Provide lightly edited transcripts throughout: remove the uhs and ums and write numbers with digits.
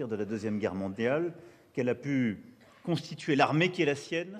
sortir de la Deuxième Guerre mondiale, qu'elle a pu constituer l'armée qui est la sienne.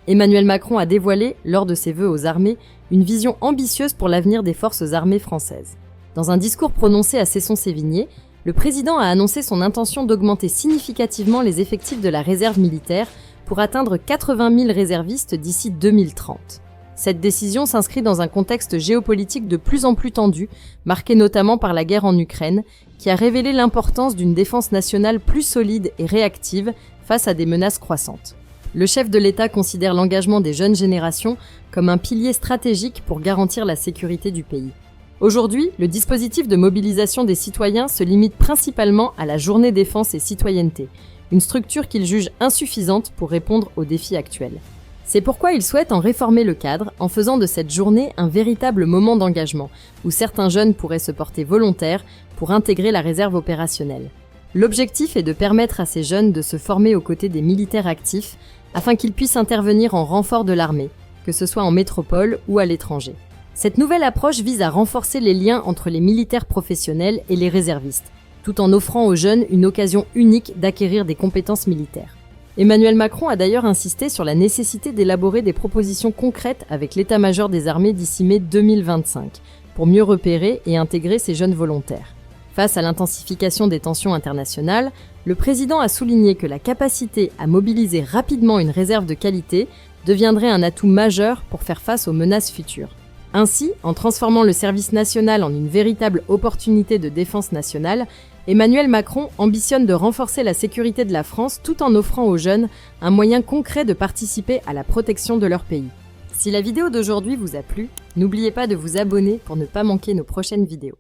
Emmanuel Macron a dévoilé, lors de ses vœux aux armées, une vision ambitieuse pour l'avenir des forces armées françaises. Dans un discours prononcé à Cesson-Sévigné, le président a annoncé son intention d'augmenter significativement les effectifs de la réserve militaire pour atteindre 80 000 réservistes d'ici 2030. Cette décision s'inscrit dans un contexte géopolitique de plus en plus tendu, marqué notamment par la guerre en Ukraine, qui a révélé l'importance d'une défense nationale plus solide et réactive face à des menaces croissantes. Le chef de l'État considère l'engagement des jeunes générations comme un pilier stratégique pour garantir la sécurité du pays. Aujourd'hui, le dispositif de mobilisation des citoyens se limite principalement à la Journée défense et citoyenneté, une structure qu'il juge insuffisante pour répondre aux défis actuels. C'est pourquoi il souhaite en réformer le cadre en faisant de cette journée un véritable moment d'engagement, où certains jeunes pourraient se porter volontaires pour intégrer la réserve opérationnelle. L'objectif est de permettre à ces jeunes de se former aux côtés des militaires actifs afin qu'ils puissent intervenir en renfort de l'armée, que ce soit en métropole ou à l'étranger. Cette nouvelle approche vise à renforcer les liens entre les militaires professionnels et les réservistes, tout en offrant aux jeunes une occasion unique d'acquérir des compétences militaires. Emmanuel Macron a d'ailleurs insisté sur la nécessité d'élaborer des propositions concrètes avec l'état-major des armées d'ici mai 2025, pour mieux repérer et intégrer ces jeunes volontaires. Face à l'intensification des tensions internationales, le président a souligné que la capacité à mobiliser rapidement une réserve de qualité deviendrait un atout majeur pour faire face aux menaces futures. Ainsi, en transformant le service national en une véritable opportunité de défense nationale, Emmanuel Macron ambitionne de renforcer la sécurité de la France tout en offrant aux jeunes un moyen concret de participer à la protection de leur pays. Si la vidéo d'aujourd'hui vous a plu, n'oubliez pas de vous abonner pour ne pas manquer nos prochaines vidéos.